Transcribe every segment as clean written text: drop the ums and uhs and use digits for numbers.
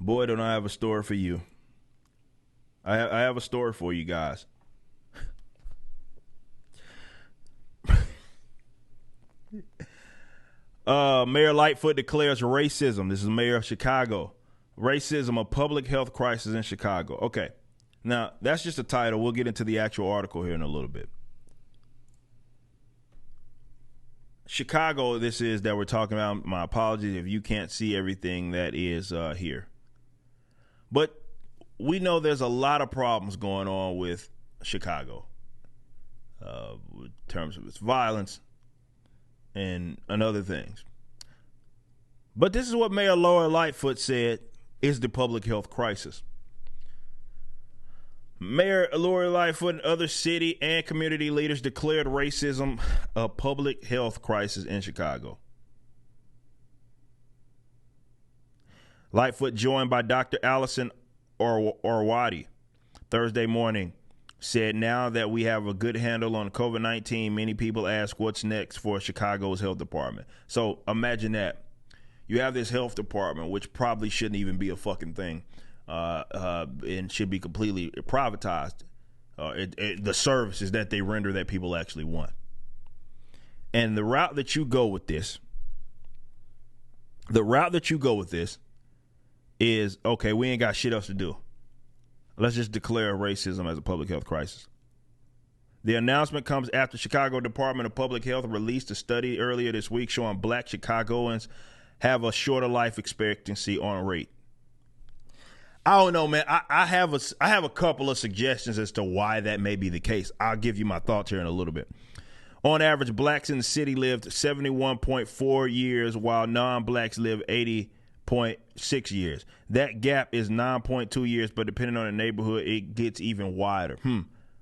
Boy, don't I have a story for you. I have a story for you guys. Mayor Lightfoot declares racism. This is Mayor of Chicago. Racism, a public health crisis in Chicago. Okay. Now, that's just a title. We'll get into the actual article here in a little bit. Chicago, this is that we're talking about. My apologies if you can't see everything that is here. But we know there's a lot of problems going on with Chicago in terms of its violence and other things. But this is what Mayor Laura Lightfoot said is the public health crisis. Mayor Laura Lightfoot and other city and community leaders declared racism a public health crisis in Chicago. Lightfoot, joined by Dr. Allison Orwadi Thursday morning, said now that we have a good handle on COVID-19, many people ask what's next for Chicago's health department. So imagine that. You have this health department, which probably shouldn't even be a fucking thing, and should be completely privatized. The services that they render that people actually want. And the route that you go with this is, okay, we ain't got shit else to do. Let's just declare racism as a public health crisis. The announcement comes after Chicago Department of Public Health released a study earlier this week showing black Chicagoans have a shorter life expectancy on rate. I don't know, man. I have a couple of suggestions as to why that may be the case. I'll give you my thoughts here in a little bit. On average, blacks in the city lived 71.4 years, while non-blacks live 80.6 years. That gap is 9.2 years, but depending on the neighborhood, it gets even wider.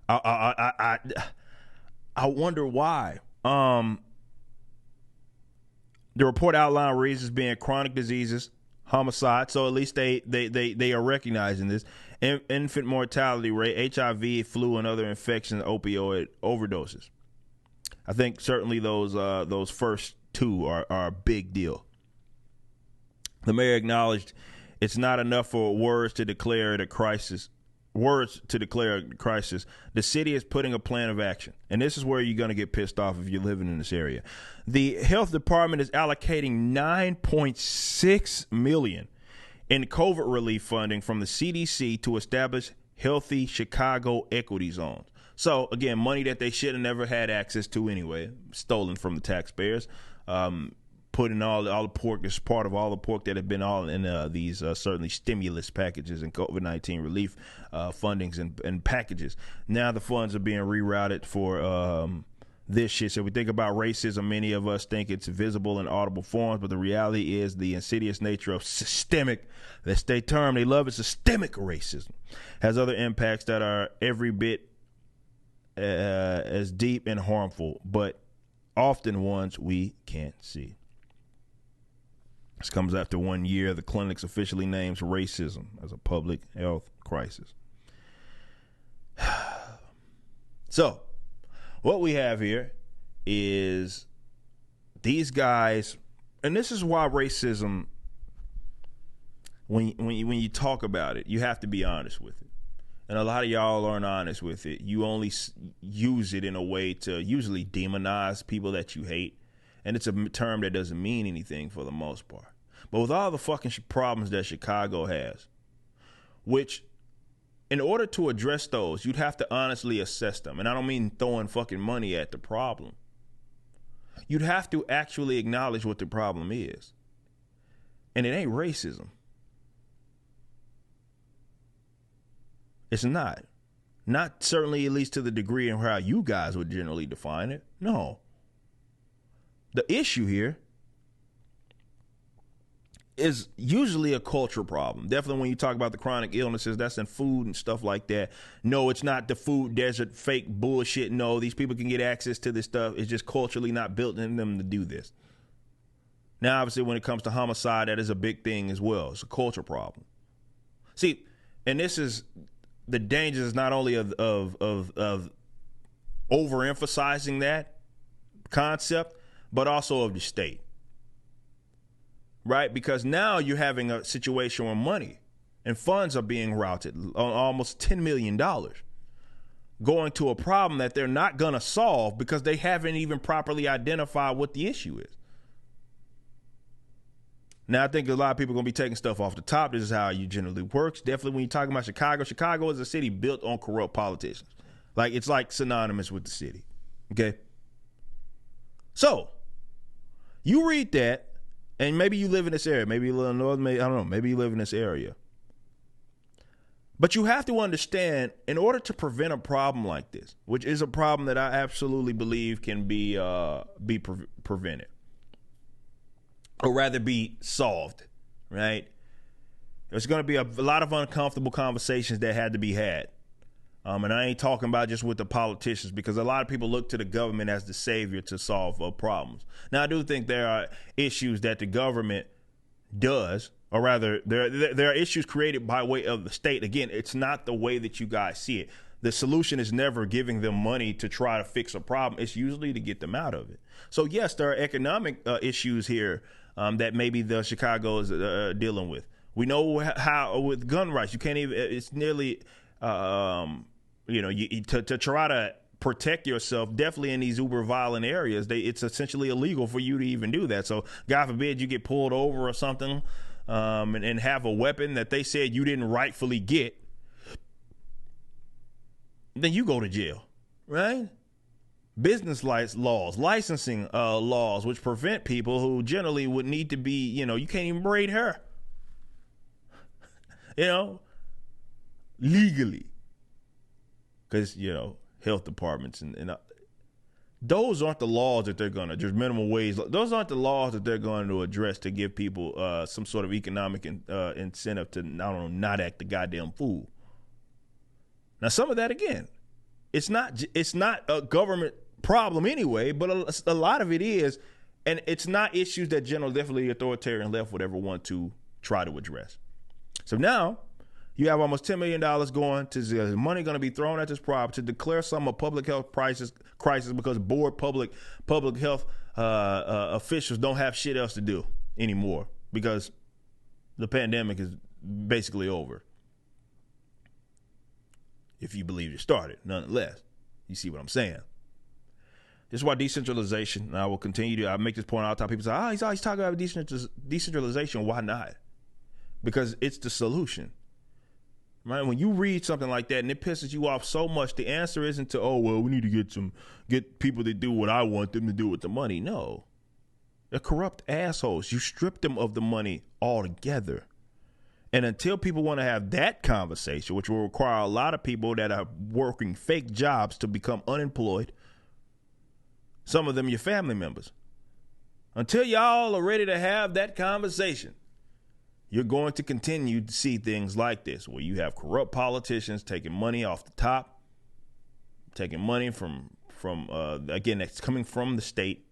I wonder why. The report outlined reasons being chronic diseases, homicide, so at least they are recognizing this, infant mortality rate, HIV, flu, and other infections, opioid overdoses. I think certainly those first two are a big deal. The mayor acknowledged it's not enough for words to declare a crisis. The city is putting a plan of action. And this is where you're going to get pissed off if you're living in this area. The health department is allocating $9.6 million in COVID relief funding from the CDC to establish healthy Chicago equity zones. So, again, money that they should have never had access to anyway, stolen from the taxpayers, putting all the pork as part of all the pork that have been all in these certainly stimulus packages and COVID-19 relief fundings and packages. Now the funds are being rerouted for this shit. So we think about racism. Many of us think it's visible in audible forms, but the reality is the insidious nature of systemic, that's their term, they love it, systemic racism, has other impacts that are every bit as deep and harmful, but often ones we can't see. This comes after 1 year. The clinics officially names racism as a public health crisis. So, what we have here is these guys, and this is why racism, when you talk about it, you have to be honest with it. And a lot of y'all aren't honest with it. You only use it in a way to usually demonize people that you hate. And it's a term that doesn't mean anything for the most part. But with all the fucking problems that Chicago has, which in order to address those, you'd have to honestly assess them. And I don't mean throwing fucking money at the problem. You'd have to actually acknowledge what the problem is. And it ain't racism. It's not. Not certainly, at least to the degree in how you guys would generally define it. No. The issue here is usually a cultural problem. Definitely when you talk about the chronic illnesses, that's in food and stuff like that. No, it's not the food desert fake bullshit. No, these people can get access to this stuff. It's just culturally not built in them to do this. Now, obviously, when it comes to homicide, that is a big thing as well. It's a cultural problem. See, and this is the dangers not only of overemphasizing that concept, but also of the state. Right? Because now you're having a situation where money and funds are being routed, almost $10 million, going to a problem that they're not going to solve because they haven't even properly identified what the issue is. Now, I think a lot of people are going to be taking stuff off the top. This is how it generally works. Definitely when you're talking about Chicago, Chicago is a city built on corrupt politicians. Like, it's like synonymous with the city. Okay? So, you read that, and maybe you live in this area. Maybe you live in North, I don't know. Maybe you live in this area. But you have to understand, in order to prevent a problem like this, which is a problem that I absolutely believe can be prevented, or rather be solved, right? There's going to be a lot of uncomfortable conversations that had to be had. And I ain't talking about just with the politicians, because a lot of people look to the government as the savior to solve problems. Now, I do think there are issues that the government does, or rather, there are issues created by way of the state. Again, it's not the way that you guys see it. The solution is never giving them money to try to fix a problem. It's usually to get them out of it. So, yes, there are economic issues here that maybe the Chicago is dealing with. We know how with gun rights, you can't even, it's nearly, to try to protect yourself, definitely in these uber violent areas, it's essentially illegal for you to even do that. So God forbid you get pulled over or something and have a weapon that they said you didn't rightfully get, then you go to jail, right? Business laws, licensing laws, which prevent people who generally would need to be, you can't even braid hair, legally. Because, health departments and those aren't the laws that they're going to, just minimum wage. Those aren't the laws that they're going to address to give people some sort of economic incentive to, not act the goddamn fool. Now, some of that, again, it's not a government problem anyway, but a lot of it is, and it's not issues that definitely authoritarian left would ever want to try to address. So now you have almost $10 million going to money going to be thrown at this problem to declare some of public health crisis because bored public health officials don't have shit else to do anymore because the pandemic is basically over. If you believe it started, nonetheless. You see what I'm saying? This is why decentralization, and I will continue to, I make this point all the time. People say, he's always talking about decentralization. Why not? Because it's the solution. Right? When you read something like that and it pisses you off so much, the answer isn't to, we need to get people to do what I want them to do with the money. No. They're corrupt assholes. You strip them of the money altogether. And until people want to have that conversation, which will require a lot of people that are working fake jobs to become unemployed, some of them your family members, until y'all are ready to have that conversation, you're going to continue to see things like this, where you have corrupt politicians taking money off the top, taking money from again, that's coming from the state,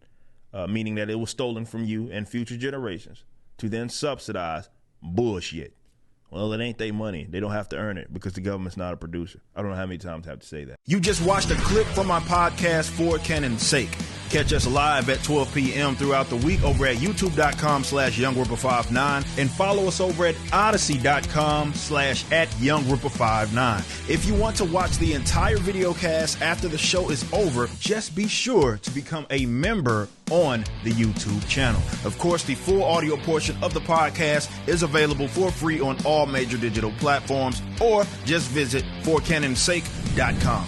meaning that it was stolen from you and future generations, to then subsidize bullshit. Well, it ain't their money. They don't have to earn it because the government's not a producer. I don't know how many times I have to say that. You just watched a clip from my podcast, For Canon's Sake. Catch us live at 12 p.m. throughout the week over at youtube.com/YoungRipper59 and follow us over at odyssey.com/@YoungRipper59. If you want to watch the entire video cast after the show is over, just be sure to become a member on the YouTube channel. Of course, the full audio portion of the podcast is available for free on all major digital platforms, or just visit forcanonsake.com.